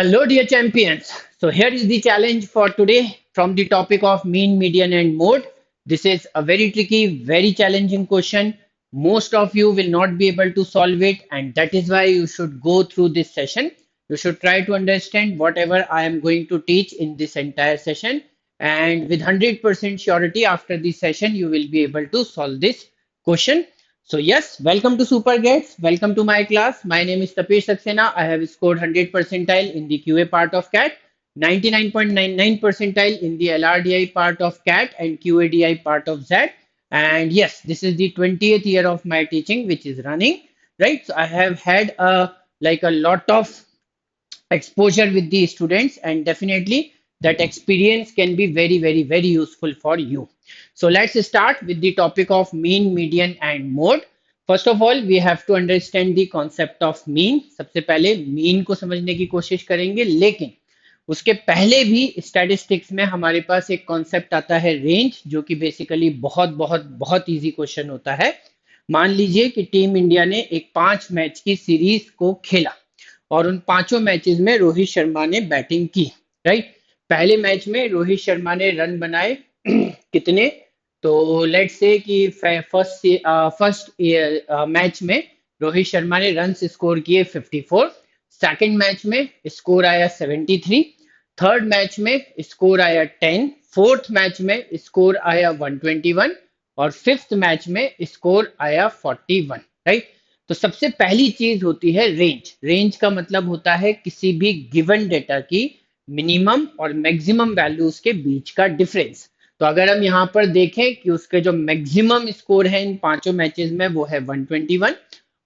Hello, dear champions. So, here is the challenge for today from the topic of mean, median, and mode. This is a very tricky, very challenging question. Most of you will not be able to solve it, and that is why you should go through this session. You should try to understand whatever I am going to teach in this entire session, and with 100% surety, after this session, you will be able to solve this question. So yes, welcome to SuperGets. Welcome to my class. My name is Tapesh Saxena. I have scored 100 percentile in the QA part of CAT, 99.99 percentile in the LRDI part of CAT and QADI part of Z. And yes, this is the 20th year of my teaching, which is running, right? So I have had a lot of exposure with the students, and definitely that experience can be very useful for you. So let's start with the topic of mean, median, and mode. First of all, we have to understand the concept of mean. सबसे पहले mean को समझने की कोशिश करेंगे, लेकिन उसके पहले भी स्टैटिस्टिक्स में हमारे पास एक कॉन्सेप्ट आता है रेंज, जो कि बेसिकली बहुत इजी क्वेश्चन होता है। मान लीजिए कि टीम इंडिया ने एक 5 मैच की सीरीज को खेला और उन पांचों मैचेस में रोहित शर्मा ने बैटिंग की, राइट। पहले मैच में रोहित शर्मा ने रन बनाए कितने, तो लेट्स से कि फर्स्ट मैच में रोहित शर्मा ने रन्स स्कोर किए 54, सेकंड मैच में स्कोर आया 73, थर्ड मैच में स्कोर आया 10, फोर्थ मैच में स्कोर आया 121 और फिफ्थ मैच में स्कोर आया 41, राइट। तो सबसे पहली चीज होती है रेंज। रेंज का मतलब होता है किसी भी गिवन डेटा की मिनिमम और मैक्सिमम वैल्यूज के बीच का डिफरेंस। तो अगर हम यहाँ पर देखें कि उसके जो मैक्सिमम स्कोर है इन पांचों मैचेस में वो है 121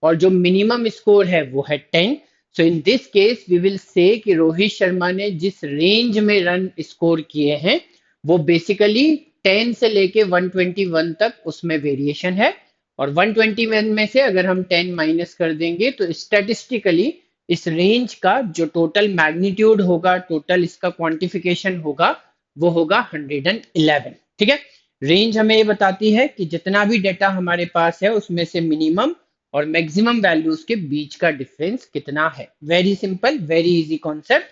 और जो मिनिमम स्कोर है वो है 10। So in this case we will say कि रोहित शर्मा ने जिस रेंज में रन स्कोर किए हैं वो बेसिकली 10 से लेके 121 तक उसमें वेरिएशन है, और 121 में से अगर हम 10 माइनस कर देंगे तो स्टैटिस्टिकली इस रेंज का जो टोटल मैग्नीट्यूड होगा, टोटल इसका क्वांटिफिकेशन होगा, वो होगा 111। ठीक है, रेंज हमें ये बताती है कि जितना भी डेटा हमारे पास है उसमें से मिनिमम और मैक्सिमम वैल्यूज के बीच का डिफरेंस कितना है। Very simple, very easy concept.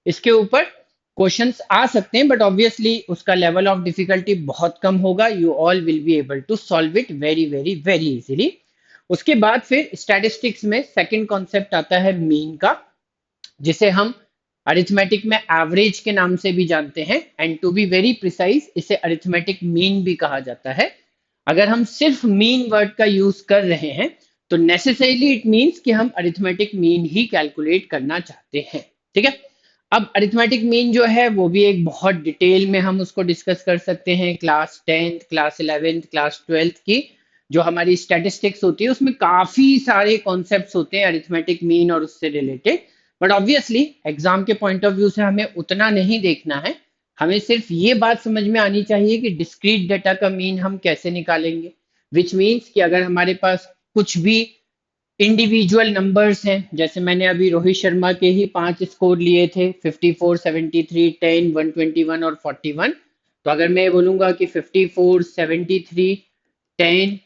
इसके ऊपर क्वेश्चंस आ सकते हैं, बट ऑब्वियसली उसका लेवल ऑफ डिफिकल्टी बहुत कम होगा। You all will be able to solve it very easily. उसके बाद फिर स्टैटिस्टिक्स में सेकंड कॉन्सेप्ट आता है मीन का, जिसे हम अरिथमेटिक में एवरेज के नाम से भी जानते हैं, and to be very precise इसे अरिथमेटिक मीन भी कहा जाता है। अगर हम सिर्फ मीन वर्ड का यूज कर रहे हैं तो नेसेसरीली इट मींस कि हम अरिथमेटिक मीन ही कैलकुलेट करना चाहते हैं। ठीक है, अब अरिथमेटिक मीन जो है वो भी एक बहुत डिटेल में हम उसको डिस्कस कर सकते हैं। Class 10th, class 11th, class 12th की जो हमारी स्टैटिस्टिक्स होती है उसमें काफी सारे कॉन्सेप्ट्स होते हैं अरिथमेटिक मीन और उससे रिलेटेड, बट ऑब्वियसली एग्जाम के पॉइंट ऑफ व्यू से हमें उतना नहीं देखना है। हमें सिर्फ ये बात समझ में आनी चाहिए कि डिस्क्रीट डेटा का मीन हम कैसे निकालेंगे, विच मीन्स कि अगर हमारे पास कुछ भी इंडिविजुअल नंबर्स हैं, जैसे मैंने अभी रोहित शर्मा के ही 5 स्कोर लिए थे 54, 73, 10, 121 और 41। तो अगर मैं बोलूंगा कि 54, 73, 10,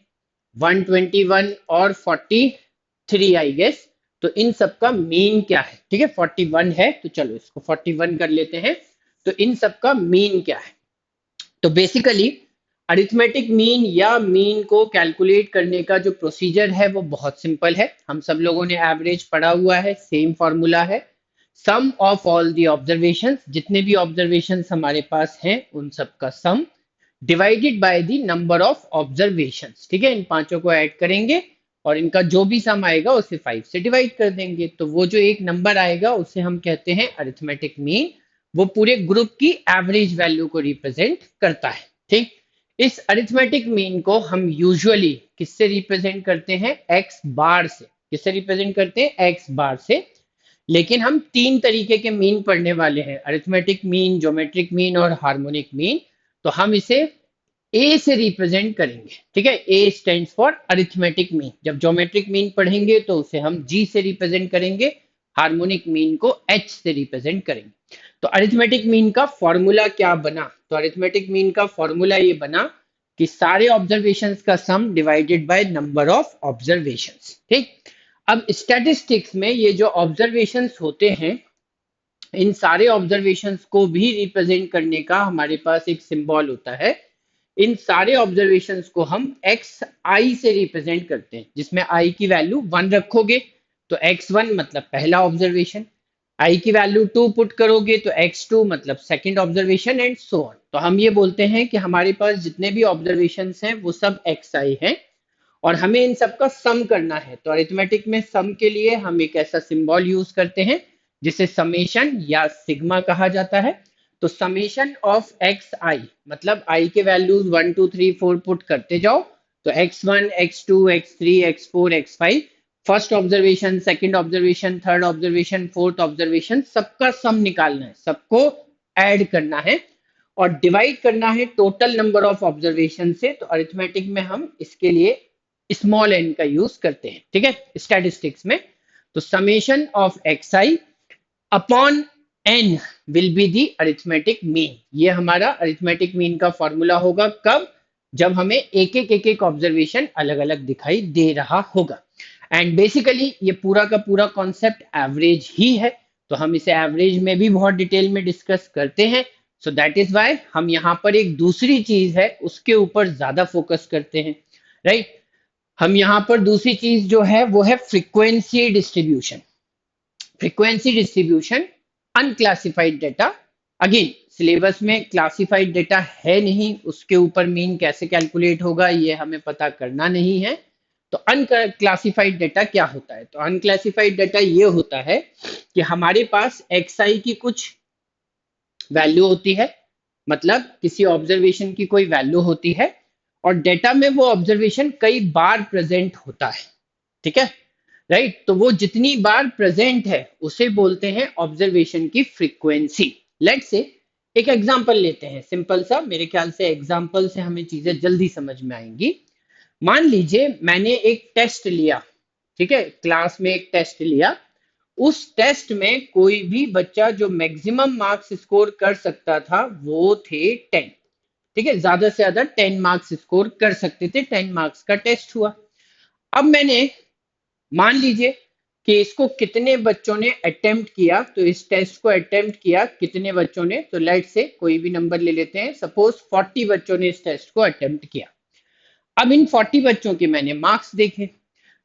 121 और 43 आई गेस, तो इन सब का मीन क्या है। ठीक है, 41 है तो चलो इसको 41 कर लेते हैं। तो इन सब का मीन क्या है, तो बेसिकली अरिथमेटिक मीन या मीन को कैलकुलेट करने का जो प्रोसीजर है वो बहुत सिंपल है। हम सब लोगों ने एवरेज पढ़ा हुआ है, सेम फॉर्मूला है, सम ऑफ ऑल दी ऑब्जर्वेशंस, जितने भी ऑब्जर्वेशंस हमारे पास हैं उन सब का सम divided by the number of observations. ठीक है, इन पांचों को ऐड करेंगे और इनका जो भी सम आएगा उसे 5 से डिवाइड कर देंगे, तो वो जो एक नंबर आएगा उसे हम कहते हैं अरिथमेटिक मीन। वो पूरे ग्रुप की एवरेज वैल्यू को रिप्रेजेंट करता है। ठीक, इस अरिथमेटिक मीन को हम यूजुअली किससे रिप्रेजेंट करते हैं, एक्स बार से। किससे रिप्रेजेंट करते हैं, एक्स बार से। लेकिन हम 3 तरीके के मीन पढ़ने वाले हैं, अरिथमेटिक मीन, ज्योमेट्रिक मीन और हार्मोनिक मीन। तो हम इसे ए से रिप्रेजेंट करेंगे। ठीक है, ए स्टैंड्स फॉर अरिथमेटिक मीन। जब ज्योमेट्रिक मीन पढ़ेंगे तो उसे हम जी से रिप्रेजेंट करेंगे, हार्मोनिक मीन को एच से रिप्रेजेंट करेंगे। तो अरिथमेटिक मीन का फॉर्मूला क्या बना, तो अरिथमेटिक मीन का फॉर्मूला ये बना कि सारे ऑब्जर्वेशंस का सम divided by number of observations. ठीक, अब स्टैटिस्टिक्स में ये जो ऑब्जर्वेशंस होते हैं इन सारे ऑब्जर्वेशंस को भी रिप्रेजेंट करने का हमारे पास एक सिंबल होता है। इन सारे ऑब्जर्वेशंस को हम एक्स आई से रिप्रेजेंट करते हैं, जिसमें आई की वैल्यू 1 रखोगे तो x1 मतलब पहला ऑब्जर्वेशन, आई की वैल्यू 2 पुट करोगे तो x2 मतलब second observation and so on. तो हम ये बोलते हैं कि हमारे पास जितने भी ऑब्जर्वेशंस हैं वो सब xi हैं और हमें इन सब का सम करना है। तो अरिथमेटिक में सम के लिए हम एक ऐसा सिंबल यूज करते हैं जिसे समेशन या सिग्मा कहा जाता है। तो समेशन ऑफ एक्स आई मतलब आई के वैल्यूज 1 2 3 4 पुट करते जाओ, तो x1 x2 x3 x4 x5 first observation, second observation, third observation, fourth observation, सबका सम निकालना है, सबको ऐड करना है और डिवाइड करना है टोटल नंबर ऑफ ऑब्जर्वेशन से। तो अरिथमेटिक में हम इसके लिए स्मॉल एन का यूज करते हैं, ठीक है, स्टैटिस्टिक्स में। तो summation of x i upon n will be the arithmetic mean. ये हमारा अरिथमेटिक मीन का फॉर्मूला होगा कब, जब हमें एक एक ऑब्जर्वेशन अलग अलग दिखाई दे रहा होगा। एंड बेसिकली ये पूरा का पूरा कॉन्सेप्ट एवरेज ही है, तो हम इसे एवरेज में भी बहुत डिटेल में डिस्कस करते हैं। सो दैट इज वाई हम यहाँ पर एक दूसरी चीज है उसके ऊपर ज्यादा फोकस करते हैं, राइट। हम यहाँ पर दूसरी चीज जो है वो है frequency distribution. Frequency distribution unclassified data, again syllabus में क्लासिफाइड डेटा है नहीं, उसके ऊपर मीन कैसे कैलकुलेट होगा ये हमें पता करना नहीं है। तो अनक्लासिफाइड डेटा क्या होता है, तो अनक्लासिफाइड डेटा ये होता है कि हमारे पास xi की कुछ वैल्यू होती है, मतलब किसी ऑब्जर्वेशन की कोई वैल्यू होती है और डेटा में वो ऑब्जर्वेशन कई बार प्रेजेंट होता है, ठीक है, राइट। तो वो जितनी बार प्रेजेंट है उसे बोलते हैं ऑब्जर्वेशन की फ्रीक्वेंसी। लेट्स से एक एग्जांपल लेते हैं सिंपल सा, मेरे ख्याल से एग्जांपल से हमें चीजें जल्दी समझ में आएंगी। मान लीजिए मैंने एक टेस्ट लिया, ठीक है, क्लास में एक टेस्ट लिया, उस टेस्ट में कोई भी बच्चा जो मैक्सिमम मार्क्स स्कोर कर सकता था वो थे 10, ठीक है, ज्यादा से ज्यादा 10 मार्क्स स्कोर कर सकते थे, 10 मार्क्स का टेस्ट हुआ। अब मैंने मान लीजिए कि इसको कितने बच्चों ने अटेम्प्ट किया, तो इस टेस्ट को अटेम्प्ट किया कितने बच्चों ने, तो लेट से कोई भी नंबर ले लेते हैं, सपोज 40 बच्चों ने इस टेस्ट को अटेम्प्ट किया। अब इन 40 बच्चों के मैंने मार्क्स देखे,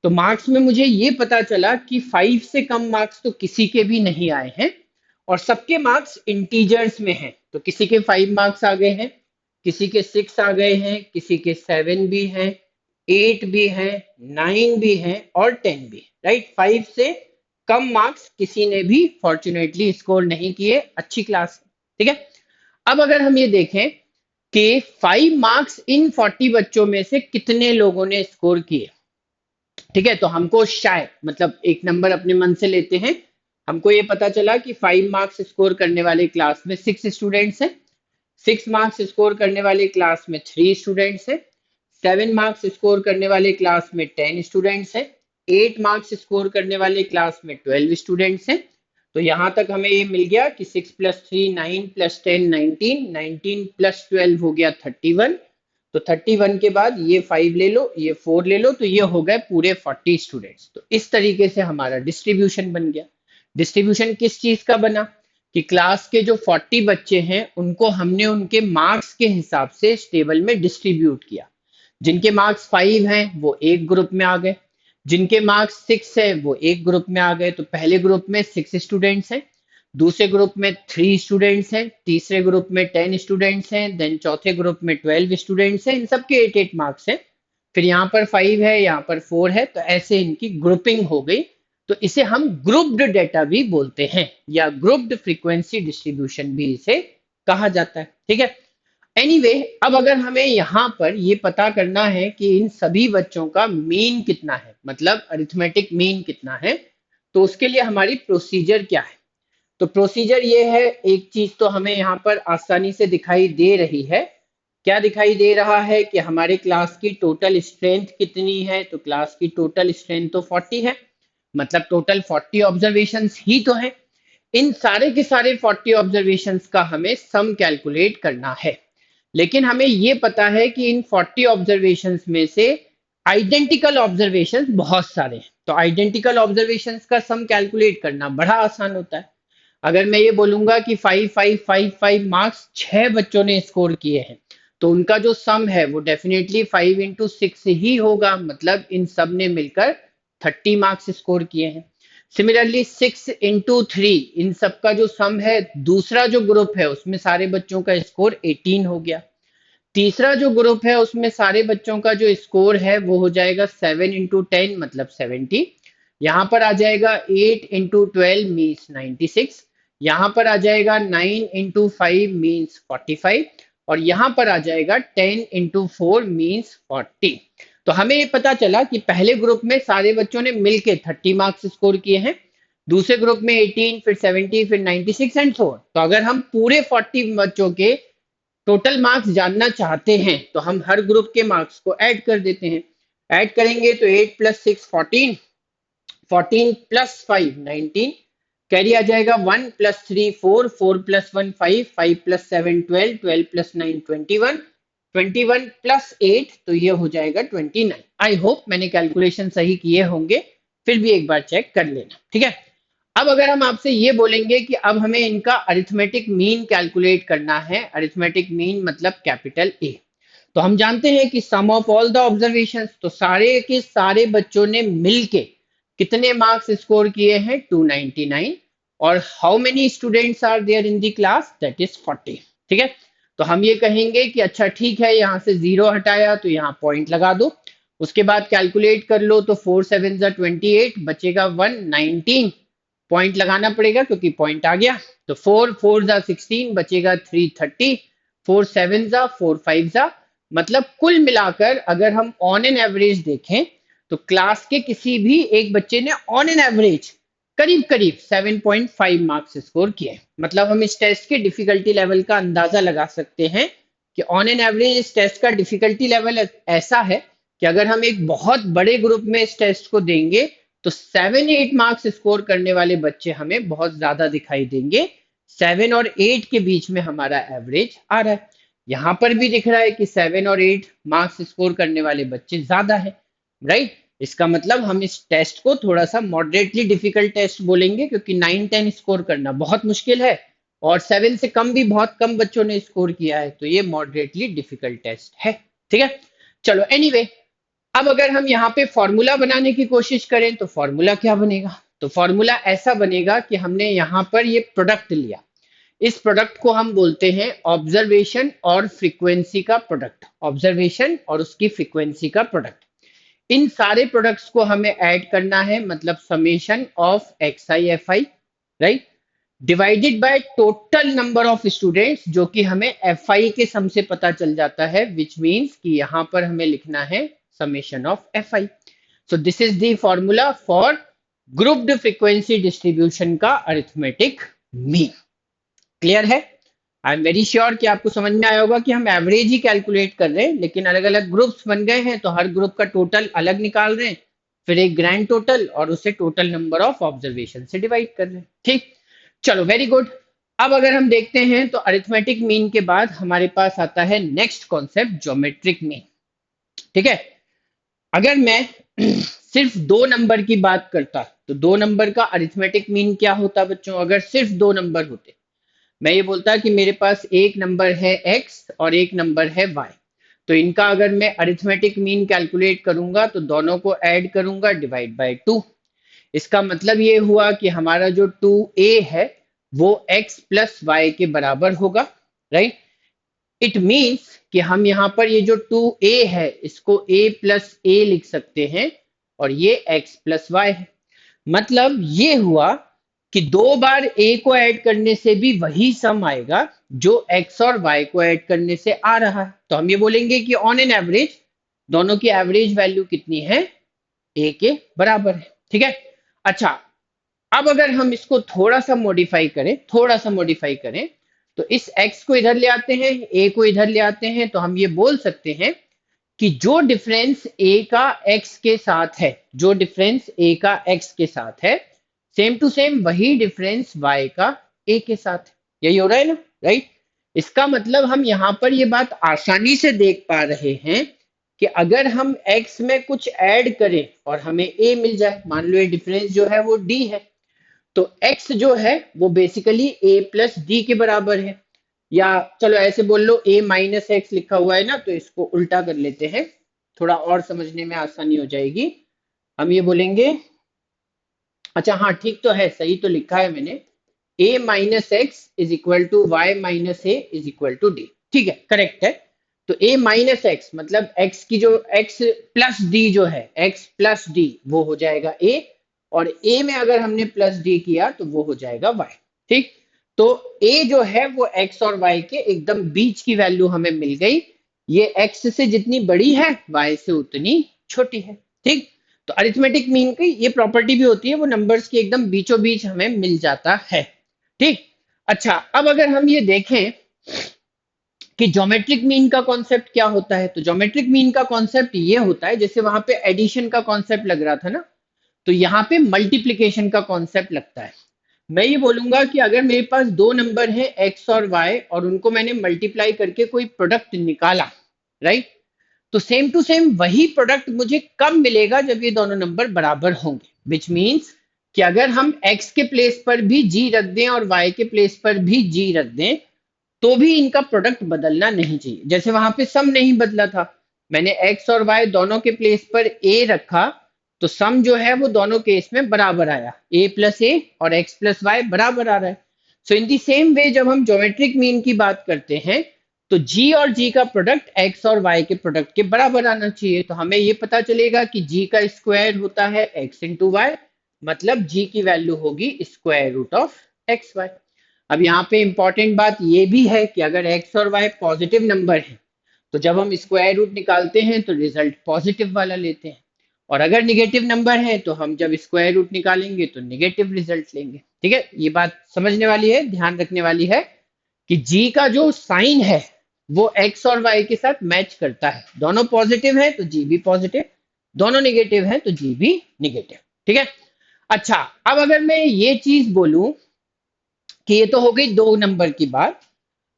तो मार्क्स में मुझे ये पता चला कि 5 से कम मार्क्स तो किसी के भी नहीं आए हैं और सबके मार्क्स इंटीजर्स में हैं। तो किसी के 5 मार्क्स आ गए हैं, किसी के 6 आ गए हैं, किसी के 7 भी हैं, 8 भी हैं, 9 भी हैं और 10 भी, राइट। 5 से कम मार्क्स किसी ने भी फॉर्चुनेटली स्कोर नहीं किए, अच्छी क्लास, ठीक है। अब अगर हम ये देखें कि 5 मार्क्स इन 40 बच्चों में से कितने लोगों ने स्कोर किए, ठीक है, तो हमको शायद मतलब एक नंबर अपने मन से लेते हैं, हमको ये पता चला कि 5 मार्क्स स्कोर करने वाले क्लास में 6 स्टूडेंट्स हैं, 6 मार्क्स स्कोर करने वाले क्लास में 3 स्टूडेंट्स हैं, 7 मार्क्स स्कोर करने वाले क्लास में 10 स्टूडेंट्स हैं, 8 मार्क्स स्कोर करने वाले क्लास में 12 स्टूडेंट्स हैं। तो यहाँ तक हमें ये मिल गया कि 6 + 3 9 + 10 19, 19 + 12 हो गया 31। तो 31 के बाद ये 5 ले लो, ये 4 ले लो, तो ये हो गए पूरे 40 स्टूडेंट्स। तो इस तरीके से हमारा डिस्ट्रीब्यूशन बन गया। डिस्ट्रीब्यूशन किस चीज का बना कि क्लास के जो 40 बच्चे हैं उनको हमने उनके मार्क्स के हिसाब से टेबल में डिस्ट्रीब्यूट किया। जिनके मार्क्स 5 हैं वो एक ग्रुप में आ गए, जिनके मार्क्स 6 है वो एक ग्रुप में आ गए। तो पहले ग्रुप में 6 स्टूडेंट्स हैं, दूसरे ग्रुप में 3 स्टूडेंट्स हैं, तीसरे ग्रुप में 10 स्टूडेंट्स हैं, देन चौथे ग्रुप में 12 स्टूडेंट्स हैं, इन सबके 8 मार्क्स हैं। फिर यहाँ पर 5 है, यहाँ पर 4 है, तो ऐसे इनकी ग्रुपिंग हो गई। तो इसे हम ग्रुप्ड डेटा भी बोलते हैं या ग्रुप्ड फ्रीक्वेंसी डिस्ट्रीब्यूशन भी इसे कहा जाता है, ठीक है। एनीवे अब अगर हमें यहाँ पर ये पता करना है कि इन सभी बच्चों का मीन कितना है, मतलब अरिथमेटिक मीन कितना है, तो उसके लिए हमारी प्रोसीजर क्या है। तो प्रोसीजर ये है, एक चीज तो हमें यहाँ पर आसानी से दिखाई दे रही है। क्या दिखाई दे रहा है कि हमारे क्लास की टोटल स्ट्रेंथ कितनी है, तो क्लास की टोटल स्ट्रेंथ तो 40 है, मतलब टोटल 40 ऑब्जर्वेशंस ही तो है। इन सारे के सारे 40 ऑब्जर्वेशंस का हमें सम कैलकुलेट करना है, लेकिन हमें ये पता है कि इन 40 ऑब्जर्वेशंस में से आइडेंटिकल ऑब्जर्वेशंस बहुत सारे हैं। तो आइडेंटिकल ऑब्जर्वेशंस का सम कैलकुलेट करना बड़ा आसान होता है। अगर मैं ये बोलूंगा कि 5 5 5 5 मार्क्स 6 बच्चों ने स्कोर किए हैं, तो उनका जो सम है वो डेफिनेटली 5 into 6 ही होगा, मतलब इन सब ने मिलकर 30 मार्क्स स्कोर किए हैं। सिमिलरली 6 into 3, इन सब का जो सम है, दूसरा जो ग्रुप है उसमें सारे बच्चों का स्कोर 18 हो गया। तीसरा जो ग्रुप है उसमें सारे बच्चों का जो स्कोर है वो हो जाएगा 7 into 10 मतलब 70। यहाँ पर आ जाएगा 8 into 12 मीन्स 96। यहाँ पर आ जाएगा 9 into 5 मीन्स 45। और यहाँ पर आ जाएगा 10 into 4 मीन्स 40। तो हमें ये पता चला कि पहले ग्रुप में सारे बच्चों ने मिलके 30 मार्क्स स्कोर किए हैं, दूसरे ग्रुप में 18, फिर 70, फिर 96 एंड so on। तो अगर हम पूरे 40 बच्चों के टोटल मार्क्स जानना चाहते हैं तो हम हर ग्रुप के मार्क्स को ऐड कर देते हैं। ऐड करेंगे तो 8 + 6 14, 14 + 5 19, कैरी आ जाएगा 1 + 3 4, 4 + 1 5, 5 + 7 12, 12 + 9 21, 21 + 8 तो ये हो जाएगा 29। आई होप मैंने कैलकुलेशन सही किए होंगे, फिर भी एक बार चेक कर लेना, ठीक है। अब अगर हम आपसे ये बोलेंगे कि अब हमें इनका अरिथमेटिक मीन कैलकुलेट करना है, अरिथमेटिक मीन मतलब कैपिटल ए, तो हम जानते हैं कि सम ऑफ ऑल द ऑब्जर्वेशंस, तो सारे के सारे बच्चों ने मिलके कितने मार्क्स स्कोर किए हैं 299। और how many students are there in the class, that is 40, ठीक है। तो हम ये कहेंगे कि अच्छा ठीक है, यहाँ से 0 हटाया तो यहाँ पॉइंट लगा दो, उसके बाद कैलकुलेट कर लो तो 4 7 28 बचेगा 119, पॉइंट लगाना पड़ेगा क्योंकि पॉइंट आ गया। तो 4 4 16 बचेगा 330, 4 7 4 5 मतलब कुल मिलाकर अगर हम ऑन एन एवरेज देखें तो क्लास के किसी भी एक बच्चे ने ऑन एन एवरेज करीब करीब 7.5 मार्क्स स्कोर किए। मतलब हम इस टेस्ट के डिफिकल्टी लेवल का अंदाजा लगा सकते हैं कि ऑन एन एवरेज इस टेस्ट का डिफिकल्टी लेवल ऐसा है कि अगर हम एक बहुत बड़े ग्रुप में इस टेस्ट को देंगे तो 7 8 मार्क्स स्कोर करने वाले बच्चे हमें बहुत ज्यादा दिखाई देंगे। 7 और 8 के बीच में हमारा एवरेज आ रहा है। यहाँ पर भी दिख रहा है कि 7 और 8 मार्क्स स्कोर करने वाले बच्चे ज्यादा है, राइट। इसका मतलब हम इस टेस्ट को थोड़ा सा मॉडरेटली डिफिकल्ट टेस्ट बोलेंगे, क्योंकि 9 10 स्कोर करना बहुत मुश्किल है और 7 से कम भी बहुत कम बच्चों ने स्कोर किया है, तो ये मॉडरेटली डिफिकल्ट टेस्ट है, ठीक है। चलो एनीवे, अब अगर हम यहाँ पे फॉर्मूला बनाने की कोशिश करें तो फॉर्मूला क्या बनेगा, तो फॉर्मूला ऐसा बनेगा कि हमने यहाँ पर ये प्रोडक्ट लिया, इस प्रोडक्ट को हम बोलते हैं ऑब्जर्वेशन और फ्रीक्वेंसी का प्रोडक्ट, ऑब्जर्वेशन और उसकी फ्रीक्वेंसी का प्रोडक्ट। इन सारे प्रोडक्ट्स को हमें ऐड करना है, मतलब summation of x I F I, right, divided by total number of students, जो कि हमें एफ आई के सम से पता चल जाता है, विच मीन्स कि यहाँ पर हमें लिखना है summation of fi। so this is the formula for grouped frequency distribution का arithmetic mean। क्लियर है? आई एम वेरी श्योर कि आपको समझ में आया होगा कि हम एवरेज ही कैलकुलेट कर रहे हैं, लेकिन अलग अलग ग्रुप्स बन गए हैं तो हर ग्रुप का टोटल अलग निकाल रहे हैं, फिर एक ग्रैंड टोटल और उसे टोटल नंबर ऑफ ऑब्जर्वेशन से डिवाइड कर रहे हैं, ठीक। चलो वेरी गुड। अब अगर हम देखते हैं तो अरिथमेटिक मीन के बाद हमारे पास आता है नेक्स्ट कॉन्सेप्ट, ज्योमेट्रिक मीन, ठीक है। अगर मैं सिर्फ 2 नंबर की बात करता तो 2 नंबर का अरिथमेटिक मीन क्या होता बच्चों, अगर सिर्फ 2 नंबर होते, मैं ये बोलता कि मेरे पास एक नंबर है x और एक नंबर है y, तो इनका अगर मैं अरिथमेटिक मीन कैलकुलेट करूंगा तो दोनों को ऐड करूंगा डिवाइड बाय 2। इसका मतलब ये हुआ कि हमारा जो 2a है वो x + y के बराबर होगा, राइट। इट मीन्स कि हम यहाँ पर ये जो 2a है इसको a + a लिख सकते हैं और ये x + y है। मतलब ये हुआ कि 2 बार a को ऐड करने से भी वही सम आएगा जो x और y को ऐड करने से आ रहा है। तो हम ये बोलेंगे कि ऑन एन एवरेज दोनों की एवरेज वैल्यू कितनी है, a के बराबर है, ठीक है। अच्छा, अब अगर हम इसको थोड़ा सा मॉडिफाई करें, थोड़ा सा मॉडिफाई करें, तो इस x को इधर ले आते हैं, a को इधर ले आते हैं, तो हम ये बोल सकते हैं कि जो डिफरेंस a का x के साथ है, जो डिफरेंस a का x के साथ है, सेम टू सेम वही डिफरेंस y का a के साथ है। यही हो रहा है ना, राइट। इसका मतलब हम यहाँ पर ये बात आसानी से देख पा रहे हैं कि अगर हम x में कुछ ऐड करें और हमें a मिल जाए, मान लो ये डिफरेंस जो है वो d है, तो x जो है वो बेसिकली a प्लस डी के बराबर है, या चलो ऐसे बोल लो a माइनस एक्स लिखा हुआ है ना, तो इसको उल्टा कर लेते हैं, थोड़ा और समझने में आसानी हो जाएगी। हम ये बोलेंगे, अच्छा हाँ ठीक तो है, सही तो लिखा है मैंने, a minus x is equal to y minus a is equal to d, ठीक है करेक्ट है। तो a माइनस एक्स मतलब x की जो x प्लस डी जो है, x प्लस डी वो हो जाएगा a, और a में अगर हमने प्लस डी किया तो वो हो जाएगा y, ठीक। तो a जो है वो x और y के एकदम बीच की वैल्यू हमें मिल गई, ये x से जितनी बड़ी है y से उतनी छोटी है, ठीक। तो अरिथमेटिक मीन की ये प्रॉपर्टी भी होती है, वो नंबर्स के एकदम बीचों बीच हमें मिल जाता है, ठीक। अच्छा अब अगर हम ये देखें कि ज्योमेट्रिक मीन का कॉन्सेप्ट क्या होता है, तो ज्योमेट्रिक मीन का कॉन्सेप्ट ये होता है, जैसे वहां पे एडिशन का कॉन्सेप्ट लग रहा था ना, तो यहाँ पे मल्टीप्लीकेशन का कॉन्सेप्ट लगता है। मैं ये बोलूंगा कि अगर मेरे पास दो नंबर है एक्स और वाई, और उनको मैंने मल्टीप्लाई करके कोई प्रोडक्ट निकाला, राइट, तो सेम टू सेम वही प्रोडक्ट मुझे कब मिलेगा, जब ये दोनों नंबर बराबर होंगे, विच मीन्स कि अगर हम x के प्लेस पर भी g रख दें और y के प्लेस पर भी g रख दें, तो भी इनका प्रोडक्ट बदलना नहीं चाहिए। जैसे वहां पे सम नहीं बदला था, मैंने x और y दोनों के प्लेस पर a रखा, तो सम जो है वो दोनों केस में बराबर आया, a प्लस ए और x प्लस वाई बराबर आ रहा है। सो इन दी सेम वे जब हम ज्योमेट्रिक मीन की बात करते हैं, तो g और g का प्रोडक्ट x और y के प्रोडक्ट के बराबर आना चाहिए। तो हमें ये पता चलेगा कि g का स्क्वायर होता है x इंटू वाई, मतलब g की वैल्यू होगी square root of x y. अब यहाँ पे इंपॉर्टेंट बात ये भी है कि अगर x और y पॉजिटिव नंबर है, तो जब हम स्क्वायर रूट निकालते हैं तो रिजल्ट पॉजिटिव वाला लेते हैं, और अगर निगेटिव नंबर है तो हम जब स्क्वायर रूट निकालेंगे तो निगेटिव रिजल्ट लेंगे, ठीक है। ये बात समझने वाली है, ध्यान रखने वाली है कि जी का जो साइन है वो एक्स और वाई के साथ मैच करता है, दोनों पॉजिटिव है तो जी भी पॉजिटिव, दोनों निगेटिव है तो जी भी निगेटिव, ठीक है। अच्छा अब अगर मैं ये चीज बोलूं कि ये तो हो गई दो नंबर की बात,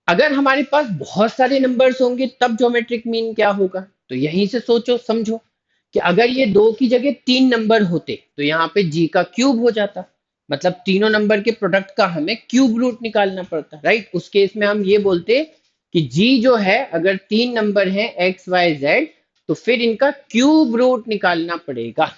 अगर हमारे पास बहुत सारे नंबर्स होंगे तब ज्योमेट्रिक मीन क्या होगा, तो यहीं से सोचो समझो कि अगर ये दो की जगह तीन नंबर होते तो यहाँ पे जी का क्यूब हो जाता, मतलब तीनों नंबर के प्रोडक्ट का हमें क्यूब रूट निकालना पड़ता, राइट। उस केस में हम ये बोलते कि जी जो है अगर तीन नंबर है एक्स वाई जेड, तो फिर इनका क्यूब रूट निकालना पड़ेगा।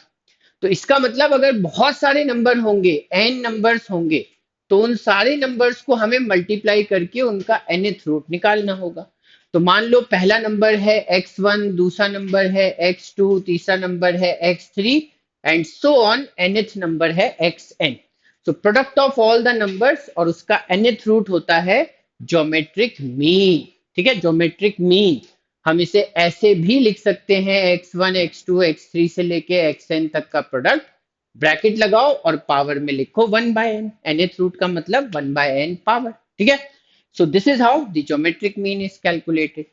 तो इसका मतलब अगर बहुत सारे नंबर होंगे, एन नंबर्स होंगे, तो उन सारे नंबर्स को हमें मल्टीप्लाई करके उनका nth रूट निकालना होगा। तो मान लो पहला नंबर है x1, दूसरा नंबर है x2, तीसरा नंबर है x3 and so on, nth number है xn। So product of all the numbers और उसका nth रूट होता है ज्योमेट्रिक मीन, ठीक है। ज्योमेट्रिक मीन हम इसे ऐसे भी लिख सकते हैं, x1, x2, x3 से लेके xn तक का प्रोडक्ट, ब्रैकेट लगाओ और पावर में लिखो 1/n, nth रूट का मतलब 1/n पावर, ठीक है। So this is how the geometric mean is calculated.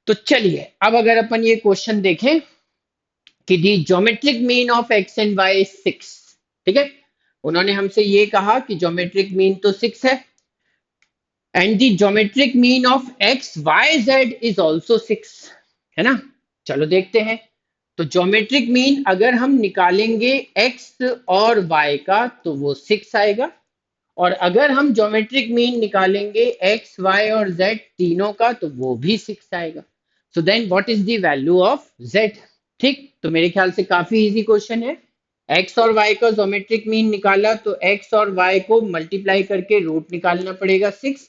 तो चलिए अब अगर अपन ये क्वेश्चन देखें कि the geometric mean of X and Y 6, ठीक है, उन्होंने हमसे ये कहा कि ज्योमेट्रिक मीन तो 6 है, and the geometric mean of x y z is also 6, है ना। चलो देखते हैं। तो ज्योमेट्रिक मीन अगर हम निकालेंगे x और y का तो वो 6 आएगा, और अगर हम ज्योमेट्रिक मीन निकालेंगे x, y और z तीनों का तो वो भी 6 आएगा। So then what is the value of z, ठीक। तो मेरे ख्याल से काफी इजी क्वेश्चन है, x और y का ज्योमेट्रिक मीन निकाला तो x और y को मल्टीप्लाई करके रूट निकालना पड़ेगा 6,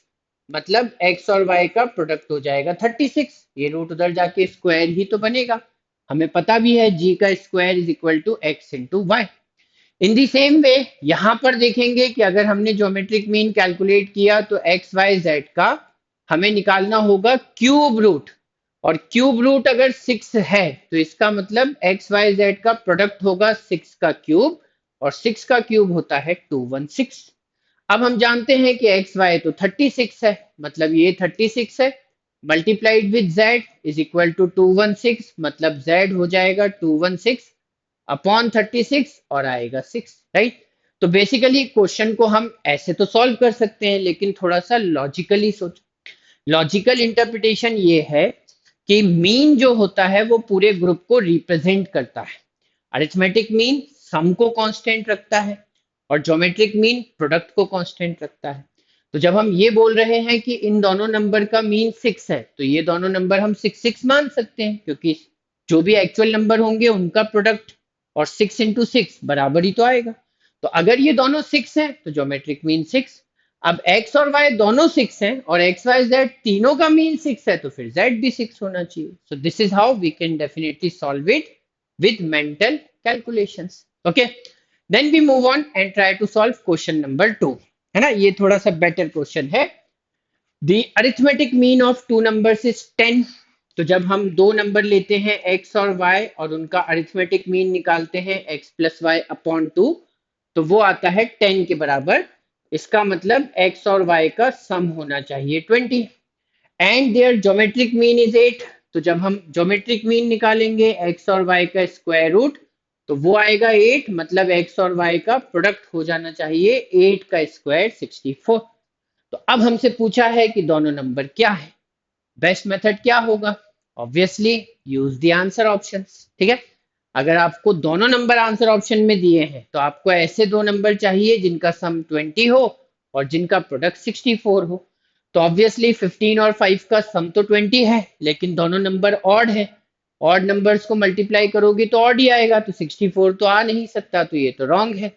मतलब x और y का प्रोडक्ट हो जाएगा 36, ये रूट उधर जाके स्क्वायर ही तो बनेगा, हमें पता भी है g का square is equal to x into y. In the same way यहां पर देखेंगे कि अगर हमने ज्योमेट्रिक मीन कैलकुलेट किया तो एक्स वाई जेड का हमें निकालना होगा क्यूब रूट, और क्यूब रूट अगर 6 है तो इसका मतलब एक्स वाई जेड का प्रोडक्ट होगा 6 का क्यूब, और 6 का क्यूब होता है 216। अब हम जानते हैं कि एक्स वाई तो 36 है, मतलब ये 36 है, multiplied with z is equal to 216, मतलब z हो जाएगा 216 अपॉन 36 और आएगा 6, राइट। तो बेसिकली क्वेश्चन को हम ऐसे तो सॉल्व कर सकते हैं, लेकिन थोड़ा सा लॉजिकली सोच, लॉजिकल इंटरप्रिटेशन ये है कि मीन जो होता है वो पूरे ग्रुप को रिप्रेजेंट करता है, अरिथमेटिक मीन सम को कांस्टेंट रखता है, और ज्योमेट्रिक मीन प्रोडक्ट को कांस्टेंट रखता है। तो जब हम ये बोल रहे हैं कि इन दोनों नंबर का मीन 6 है, तो ये दोनों नंबर हम 6 मान सकते हैं, क्योंकि जो भी एक्चुअल नंबर होंगे उनका प्रोडक्ट और 6 × 6 बराबर ही तो आएगा। तो अगर ये दोनों 6 हैं तो ज्योमेट्रिक मीन 6। अब x और y दोनों 6 हैं और x y z तीनों का मीन 6 है, तो फिर z भी 6 होना चाहिए। So this is how we can definitely solve it with mental calculations. Okay, then we move on and try to solve question number 2, है ना। ये थोड़ा सा बेटर क्वेश्चन है। The arithmetic mean of two numbers is 10। तो जब हम दो नंबर लेते हैं x और y और उनका अरिथमेटिक मीन निकालते हैं x प्लस वाई अपॉन 2, तो वो आता है 10 के बराबर। इसका मतलब x और y का सम होना चाहिए 20 and their geometric mean is 8। तो जब हम ज्योमेट्रिक मीन निकालेंगे x और y का स्क्वायर रूट, तो वो आएगा 8, मतलब x और y का प्रोडक्ट हो जाना चाहिए 8 का स्क्वायर 64। तो अब हमसे पूछा है कि दोनों नंबर क्या है, बेस्ट मेथड क्या होगा। Obviously use the answer options. ठीक है, अगर आपको दोनों नंबर आंसर ऑप्शन में दिए हैं तो आपको ऐसे दो नंबर चाहिए जिनका सम 20 हो और जिनका प्रोडक्ट 64 हो। तो ऑब्वियसली 15 और 5 का सम तो 20 है, लेकिन दोनों नंबर ऑड है। ऑड नंबर्स को मल्टीप्लाई करोगे तो ऑड ही आएगा, तो 64 तो आ नहीं सकता, तो ये तो रॉन्ग है।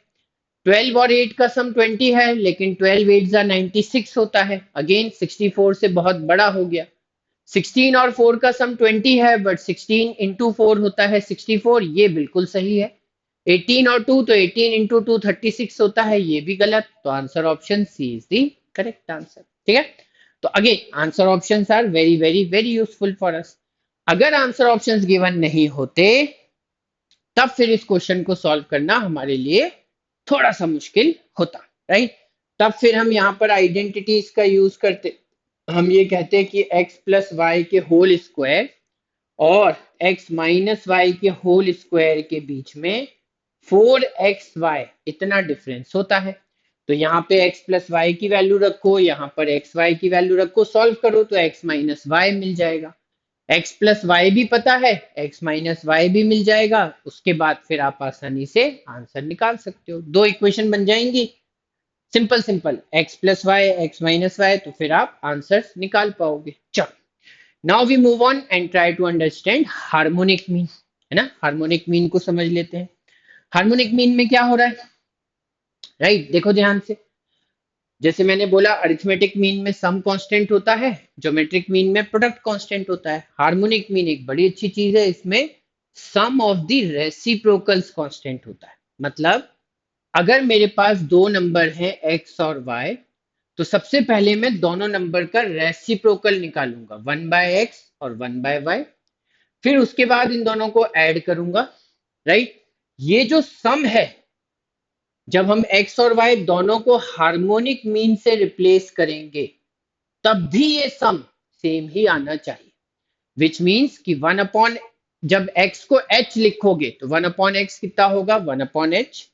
12 और 8 का सम 20 है, लेकिन 12 8 जा 96 होता है, अगेन 64 से बहुत बड़ा हो गया। 16 और 4 का सम 20 है, बट 16 इंटू 4 होता है 64, ये बिल्कुल सही है। 18 और 2, तो 18 इंटू 2 36 होता है, ये भी गलत। तो answer option C is the correct answer. ठीक है, तो again answer options are very very very useful for us. अगर आंसर ऑप्शंस गिवन नहीं होते, तब फिर इस क्वेश्चन को सॉल्व करना हमारे लिए थोड़ा सा मुश्किल होता, राइट। तब फिर हम यहाँ पर आइडेंटिटीज का यूज करते, हम ये कहते हैं कि x प्लस वाई के होल स्क्वायर और x माइनस वाई के होल स्क्वायर के बीच में 4xy इतना डिफरेंस होता है। तो यहाँ पे x प्लस वाई की वैल्यू रखो, यहाँ पर एक्स वाई की वैल्यू रखो, सॉल्व करो तो x माइनस वाई मिल जाएगा। x प्लस वाई भी पता है, x माइनस वाई भी मिल जाएगा। उसके बाद फिर आप आसानी से आंसर निकाल सकते हो, दो इक्वेशन बन जाएंगी, simple simple, x plus y x minus y, तो फिर आप आंसर निकाल पाओगे। चलो, now we move on and try to understand harmonic mean, है ना। हार्मोनिक मीन को समझ लेते हैं। हार्मोनिक मीन में क्या हो रहा है, राइट, देखो ध्यान से। जैसे मैंने बोला, अरिथमेटिक मीन में सम कांस्टेंट होता है, ज्योमेट्रिक मीन में प्रोडक्ट कांस्टेंट होता है। हार्मोनिक मीन एक बड़ी अच्छी चीज है, इसमें सम ऑफ द रेसिप्रोकल्स कांस्टेंट होता है। मतलब अगर मेरे पास दो नंबर हैं x और y, तो सबसे पहले मैं दोनों नंबर का रेसिप्रोकल निकालूंगा, 1/x और 1/y। फिर उसके बाद इन दोनों को ऐड करूंगा, राइट। ये जो सम है, जब हम x और y दोनों को हार्मोनिक मीन से रिप्लेस करेंगे, तब भी ये सम सेम ही आना चाहिए। विच मीन्स कि 1/, जब x को h लिखोगे तो 1/x कितना होगा, 1/h,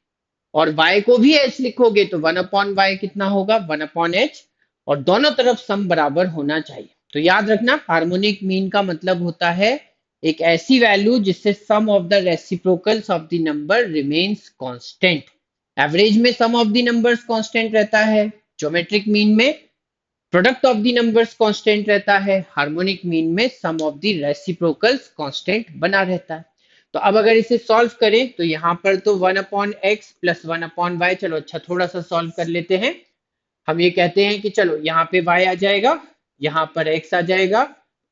और y को भी h लिखोगे तो 1/y कितना होगा, 1/h, और दोनों तरफ सम बराबर होना चाहिए। तो याद रखना, हार्मोनिक मीन का मतलब होता है एक ऐसी वैल्यू जिससे sum of the reciprocals of the number remains constant. Average में sum of the numbers constant रहता है, ज्योमेट्रिक मीन में product of the numbers constant रहता है, हार्मोनिक मीन में sum of the reciprocals constant बना रहता है। तो अब अगर इसे सॉल्व करें तो यहाँ पर तो 1/x प्लस 1/y, चलो अच्छा थोड़ा सा सॉल्व कर लेते हैं। हम ये कहते हैं कि चलो यहाँ पे y आ जाएगा, यहाँ पर x आ जाएगा,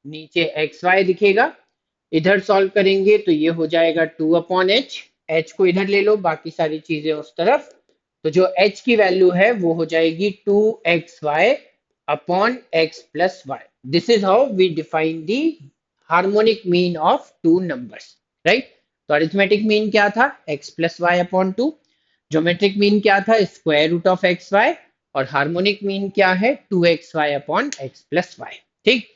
नीचे xy दिखेगा। इधर सॉल्व करेंगे तो ये हो जाएगा 2/h, h को इधर ले लो, बाकी सारी चीजें उस तरफ। तो जो h की वैल्यू है वो हो जाएगी 2xy upon x plus y. This is how we define the harmonic mean of two numbers, right. तो अरिथमेटिक मीन क्या था, x plus y upon 2। Geometric mean क्या था, square root of x y. और हार्मोनिक मीन क्या है, 2xy upon x plus y. ठीक,